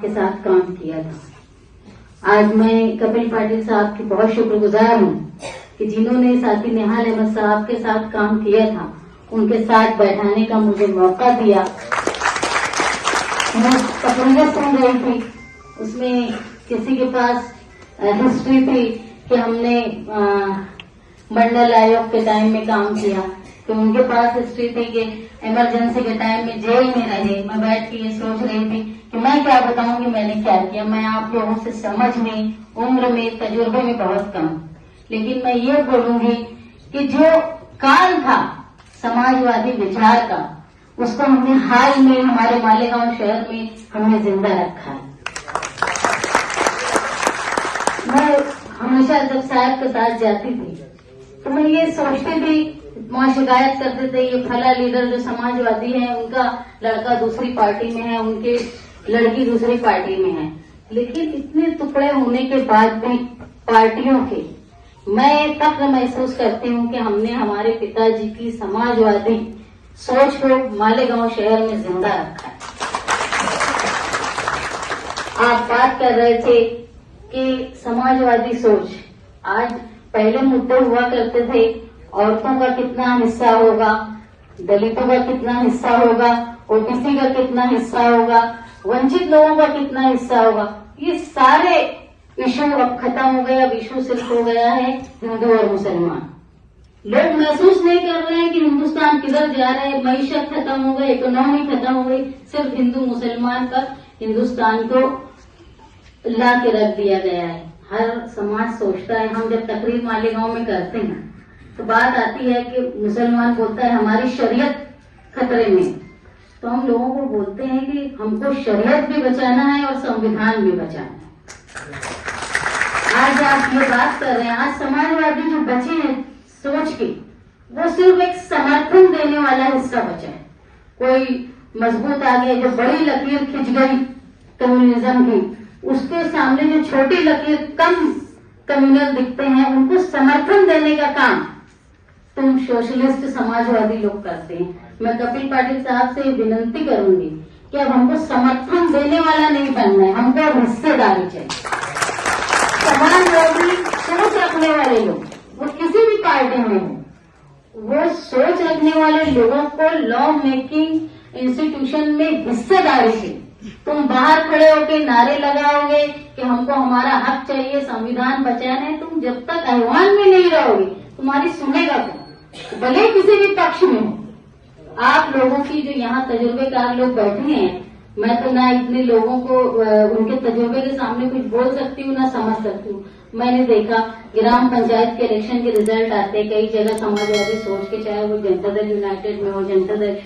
के साथ काम किया था। आज मैं कपिल पाटिल साहब की बहुत शुक्रगुजार हूँ कि जिन्होंने साथी नेहाल अहमद साहब के साथ काम किया था, उनके साथ बैठाने का मुझे मौका दिया। मैं तकरीर सुन रही थी, उसमें किसी के पास हिस्ट्री थी कि हमने मंडल आयोग के टाइम में काम किया, तो उनके पास हिस्ट्री थी कि इमरजेंसी के टाइम में जेल में रहे। मैं बैठ के ये सोच रही थी कि मैं क्या बताऊंगी मैंने क्या किया। मैं आप लोगों से समझ में, उम्र में, तजुर्बे में बहुत कम, लेकिन मैं ये बोलूंगी कि जो काल था समाजवादी विचार का, उसको हमने हाल में हमारे मालेगांव शहर में हमने जिंदा रखा है। मैं हमेशा जब साहब के साथ जाती थी तो मैं ये सोचती थी, वहाँ शिकायत करते थे ये फला लीडर जो समाजवादी है उनका लड़का दूसरी पार्टी में है, उनके लड़की दूसरी पार्टी में है। लेकिन इतने टुकड़े होने के बाद भी पार्टियों के, मैं फक्र महसूस करती हूँ कि हमने हमारे पिताजी की समाजवादी सोच को मालेगांव शहर में जिंदा रखा है। आप बात कर रहे थे कि समाजवादी सोच, आज पहले मुद्दे हुआ करते थे, औरतों का कितना हिस्सा होगा, दलितों का कितना हिस्सा होगा, ओबीसी का कितना हिस्सा होगा, वंचित लोगों का कितना हिस्सा होगा। ये सारे इशू अब खत्म हो गए। अब इशू सिर्फ हो गया है हिंदू और मुसलमान। लोग महसूस नहीं कर रहे हैं कि हिंदुस्तान किधर जा रहा है, मईशत खत्म हो गई, इकोनॉमी खत्म हो गई, सिर्फ हिंदू मुसलमान पर हिंदुस्तान को ला के रख दिया गया है। हर समाज सोचता है, हम जब तकरीर मालेगांव में करते हैं तो बात आती है कि मुसलमान बोलता है हमारी शरीयत खतरे में, तो हम लोगों को बोलते हैं कि हमको शरीयत भी बचाना है और संविधान भी बचाना है। आज आप ये बात कर रहे हैं, आज समाजवादी जो बचे हैं सोच के, वो सिर्फ एक समर्थन देने वाला हिस्सा बचा है। कोई मजबूत आ गया, जो बड़ी लकीर खिंच गई कम्युनिज्म की, उसके सामने जो छोटी लकीर कम कम्युनल दिखते हैं, उनको समर्थन देने का काम तुम सोशलिस्ट समाजवादी लोग करते हैं। मैं कपिल पाटिल साहब से विनती करूंगी कि अब हमको समर्थन देने वाला नहीं बनना है, हमको हिस्सेदारी चाहिए। समाजवादी सोच रखने वाले लोग, वो किसी भी पार्टी में हो, वो सोच रखने वाले लोगों को लॉ मेकिंग इंस्टीट्यूशन में हिस्सेदारी चाहिए। तुम बाहर खड़े होकर नारे लगाओगे कि हमको हमारा हक चाहिए, संविधान बचाना है, तुम जब तक ऐवान में नहीं रहोगे तुम्हारी सुनेगा कौन? भले किसी भी पक्ष में हो। आप लोगों की जो यहाँ तजुर्बेकार लोग बैठे हैं, मैं तो ना इतने लोगों को उनके तजुर्बे के सामने कुछ बोल सकती हूँ ना समझ सकती हूँ। मैंने देखा ग्राम पंचायत के इलेक्शन के रिजल्ट आते कई जगह समाजवादी सोच के, चाहे वो जनता दल यूनाइटेड में हो, जनता दल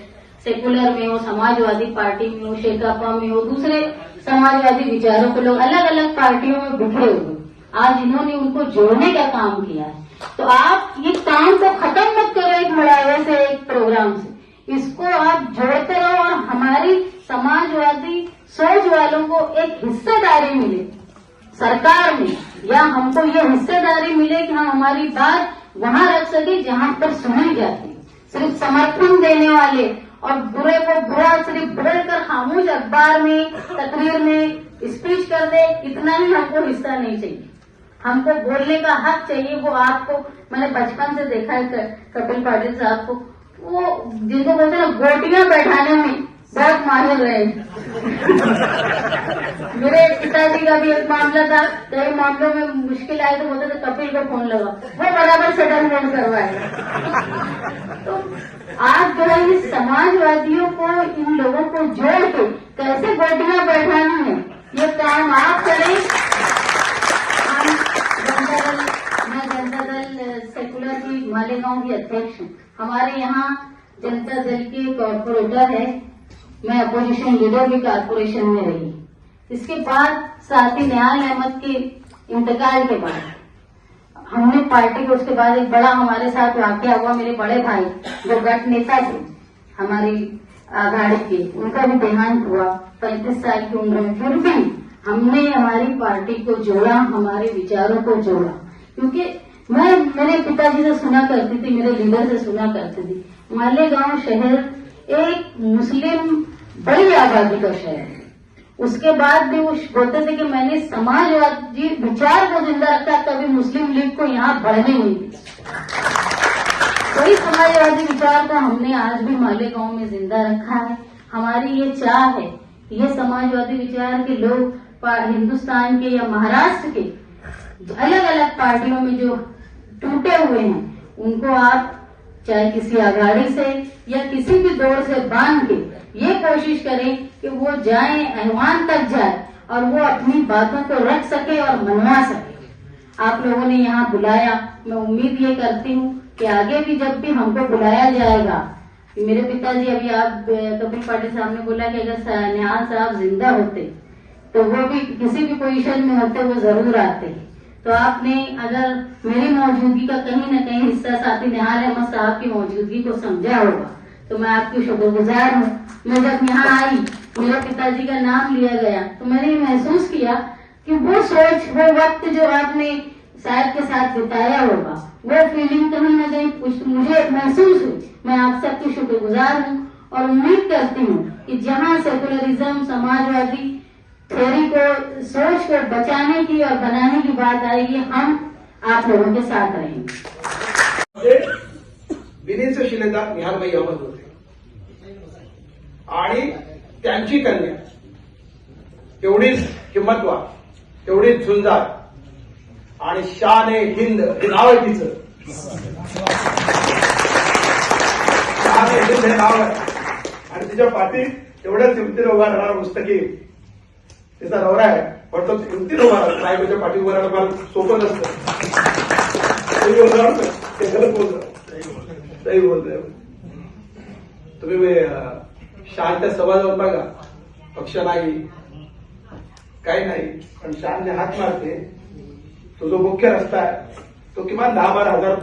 सेकुलर में हो, समाजवादी पार्टी में हो, शेकापा में हो, दूसरे समाजवादी विचारों के लोग अलग अलग पार्टियों में बिखरे हुए, आज इन्होंने उनको जोड़ने का काम किया है। तो आप ये काम को खत्म मत करो एक मुड़ावे से, एक प्रोग्राम से, इसको आप जोड़ते रहो और हमारी समाजवादी सोच वालों को एक हिस्सेदारी मिले सरकार में, या हमको ये हिस्सेदारी मिले कि हम हमारी बात वहां रख सके जहां पर सुनी जाती। सिर्फ समर्थन देने वाले और बुरे को बुरा सिर्फ बोलकर खामोश अखबार में, तकरीर में स्पीच कर दे, इतना ही हमको हिस्सा नहीं चाहिए। हमको बोलने का हक चाहिए। वो आपको मैंने बचपन से देखा है कपिल पाटिल साहब को, वो जिनको बोलते हैं गोटियां बैठाने में बहुत माहिर रहे। मेरे पिताजी का भी एक मामला था, कई मामलों में मुश्किल आए तो बोलते थे कपिल को फोन लगा, वो बराबर सेटलमेंट करवाएगा। तो आज जो है इस समाजवादियों को, इन लोगों को जोड़ के कैसे गोटियां बैठानी है, ये काम आप करें। मैं जनता दल सेकुलर की मालेगांव की अध्यक्ष हूँ। हमारे यहाँ जनता दल की कॉर्पोरेटर है, मैं अपोजिशन लीडर भी कॉर्पोरेशन में रही। इसके बाद साथी नेहाल अहमद के इंतकाल के बाद हमने पार्टी को, उसके बाद एक बड़ा हमारे साथ वाकया हुआ। मेरे बड़े भाई जो गठ नेता थे हमारी आघाड़ी के, उनका भी देहांत हुआ 35 साल की उम्र में। फिर भी हमने हमारी पार्टी को जोड़ा, हमारे विचारों को जोड़ा, क्योंकि मैं मेरे पिताजी से सुना करती थी, मेरे लीडर से सुना करती थी, मालेगांव शहर एक मुस्लिम बड़ी आबादी का शहर है उसके बाद भी वो बोलते थे कि मैंने समाजवादी विचार को जिंदा रखा, कभी मुस्लिम लीग को यहाँ बढ़ने नहीं दिया। वही समाजवादी विचार को हमने आज भी मालेगांव में जिंदा रखा है। हमारी ये चाह है, ये समाजवादी विचार के लोग हिंदुस्तान के या महाराष्ट्र के अलग अलग पार्टियों में जो टूटे हुए हैं, उनको आप चाहे किसी अघाड़ी से या किसी भी दौर से बांध के ये कोशिश करें कि वो जाए, ऐवान तक जाए और वो अपनी बातों को रख सके और मनवा सके। आप लोगों ने यहाँ बुलाया, मैं उम्मीद ये करती हूँ कि आगे भी जब भी हमको बुलाया जाएगा, मेरे पिताजी अभी आप कपिल पाटिल साहब ने बोला कि अगर निहाल साहब जिंदा होते तो वो भी किसी भी पोजीशन में होते, वो जरूर आते। तो आपने अगर मेरी मौजूदगी का कहीं न कहीं हिस्सा साथी निहाल अहमद साहब की मौजूदगी को समझा होगा, तो मैं आपकी शुक्रगुजार हूँ। मैं जब यहाँ आई, मेरे पिताजी का नाम लिया गया, तो मैंने महसूस किया कि वो सोच, वो वक्त जो आपने साहब के साथ बिताया होगा, वो फीलिंग कहीं न कहीं मुझे महसूस हुई। मैं आप सबकी शुक्रगुजार हूँ और उम्मीद करती हूँ कि जहाँ सेकुलरिज्म, समाजवादी थ्योरी को, सोच को बचाने की और बनाने की बात आएगी, हम आप लोगों के साथ रहेंगे। विनीत शिलेदार निहालभाई अहमद होते आणि त्यांची कन्या तेवढीच हिम्मतवान, तेवढीच झुंजार आणि शान ए हिंद हे नाव आहे तिचं। शान ए हिंद हे नाव आहे आणि तिच्या पाठी तेवढ्याच हिमतीने उभा राहणारा मुस्तकीम तिचा नवरा आहे, पण तो हिमतीने उभा राहतो। साहेबाच्या पाठी उभा राहणं फार सोपं नसतं। ते गलत बोलतो, सही बोलतोय तुम्ही। शांत समाजावर बघा, पक्ष नाही, काही नाही, पण शांतने हात मारते। तो जो मुख्य रस्ता आहे तो किमान 10-12 हजार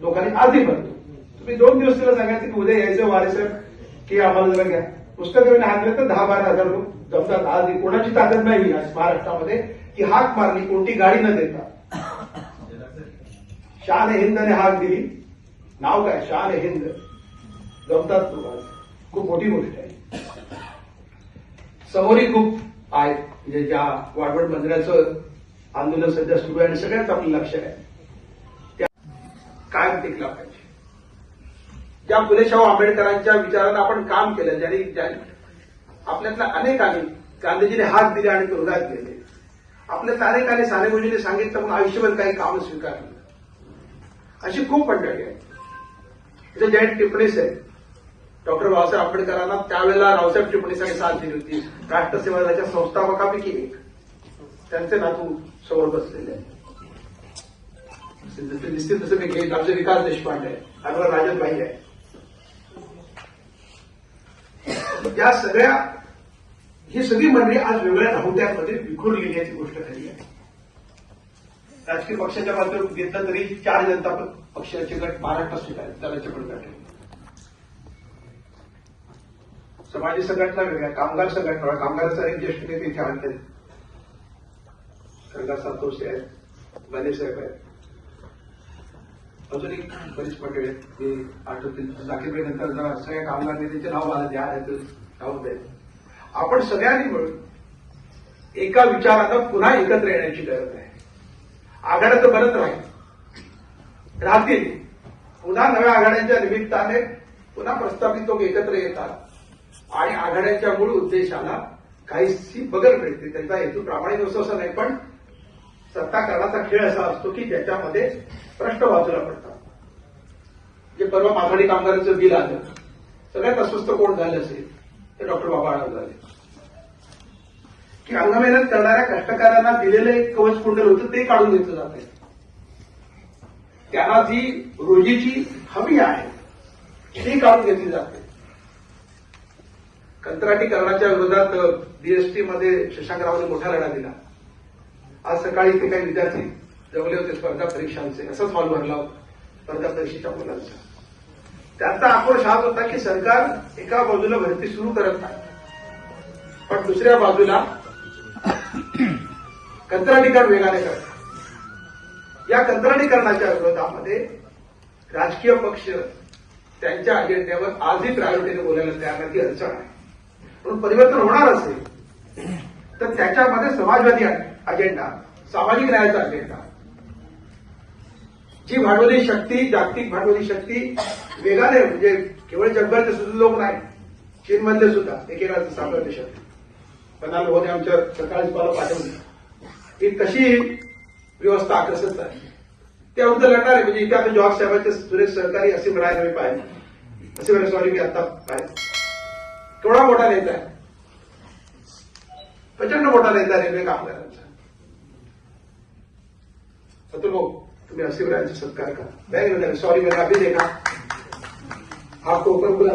लोकांनी आधी भरतो। तुम्ही 2 दिवस तिला सांगायचं की उद्या यायचं वारीसाहेब की आम्हाला जरा घ्या, पुस्तकाने हात दिले तर 10-12 हजार लोक जमतात। आधी कोणाची ताकद नाही आज महाराष्ट्रामध्ये की हाक मारली, कोणती गाडी न देता शान ए हिंदने हाक दिली। नाव काय? शान ए हिंद। जमतात लोक, खूप मोठी गोष्ट आहे। समोरही खूप आहे, म्हणजे ज्या वाढवण मंदिराचं आंदोलन सध्या सुरू आहे आणि सगळ्याच आपलं लक्ष आहे, त्या काय टिकला पाहिजे। ज्या फुले शाहू आंबेडकरांच्या विचारांना आपण काम केलं, ज्यांनी आपल्यातल्या अनेकांनी गांधीजीने हात दिले आणि तुरुंगात गेले, आपल्यातल्या अनेकांनी सानेगुरुजीने सांगितलं म्हणून आयुष्यभर काही काम स्वीकारलं, अशी खूप मंडळी आहे। तिथे जयंत टिप्पणीस आहे, डॉक्टर बाबासाहेब आंबेडकरांना त्यावेळेला रावसाहेब चिपळीसांनी साथ दिली होती, राष्ट्रसेवा दलाच्या संस्थापकापैकी एक। त्यांचे नातू समोर बसलेले आहे, निश्चित तसं मी घेईन। आमचे विकास देशपांडे आहे, आम्हाला राजन भाई आहे। या सगळ्या, ही सगळी मंडळी आज वेगळ्या राहुट्यामध्ये विखुरली याची गोष्ट खरी आहे। राजकीय पक्षाच्या बाजूने घेतलं तरी 4 जनता पक्षाचे गट महाराष्ट्रात सुद्धा आहेत, दलाचे पण गट आहे। समाजी संघटना वेगळ्या, कामगार संघटना, कामगाराचा एक ज्येष्ठ नेते इथे आणले, सरदार संतोष आहेत, बालेसाहेब आहेत, अजूनही बरीच मंडळी आहेत, ते आठवतील। जाकीरभाई नंतर जरा सगळ्या कामगार नेत्यांचे नाव मला द्या, नाव द्या। आपण सगळ्यांनी मिळून एका विचारानं पुन्हा एकत्र येण्याची गरज आहे। आघाड्या तर बनत राहतील, पुन्हा नव्या आघाड्यांच्या निमित्ताने पुन्हा प्रस्थापित लोक एकत्र येतात आणि आघाड्यांच्या मूळ उद्देशाला काहीशी बगल मिळते। त्यांचा हेतू प्रामाणिक असतो असं नाही, पण सत्ताकारणाचा खेळ असा असतो की ज्याच्यामध्ये प्रश्न बाजूला पडतात। जे परवा माथाडी कामगारांचं बिल आलं, सगळ्यात अस्वस्थ कोण झालं असेल ते डॉक्टर बाबा आढाव झाले, की अंगमेहनत करणाऱ्या कष्टकऱ्यांना दिलेलं एक कवच कुंडल होतं ते काढून घेतलं जाते। त्यांना जी रोजीची हमी आहे ती काढून घेतली जाते। कंत्राटीकरणाच्या विरोधात बीएसटीमध्ये शशांकरावांनी मोठा लढा दिला। आज सकाळी इथे काही विद्यार्थी जमले होते स्पर्धा परीक्षांचे, असाच हॉल भरला होता स्पर्धा परीक्षेच्या मुलांचा। त्यांचा आक्रोश हाच होता की सरकार एका बाजूला भरती सुरू करत नाही, पण दुसऱ्या बाजूला कंत्राटीकरण वेगाने करतात। या कंत्राटीकरणाच्या विरोधामध्ये राजकीय पक्ष त्यांच्या अजेंड्यावर आजही प्रायोरिटीने बोलायला तयार नाही, ती अडचण आहे। म्हणून परिवर्तन होणार असेल तर त्याच्यामध्ये समाजवादी अजेंडा, सामाजिक न्यायाचा अजेंडा, जी भांडवली शक्ती, जागतिक भांडवली शक्ती वेगाने, म्हणजे केवळ जगभरचे सुद्धा लोक नाही, चीनमधले सुद्धा एकेकाचं सामर्थ्य देशात पन्नास लोकांनी आमच्या सकाळीच मला पाठवली की कशी व्यवस्था आकर्षित आहे, त्याविरुद्ध लढणार आहे. म्हणजे इथे आपण जॉर्ज साहेबांचे सुरेश सहकारी असीम राय मी पाहिले, असीम राय सॉरी मी आता पाहिले, केवढा मोठा नेता आहे, प्रचंड मोठा नेता आहे रेल्वे कामगारांचा. अतुल भाऊ, तुम्ही असीम रायांचा सत्कार करा. सॉरी मैंने अभी देखा आपको ऊपर बुला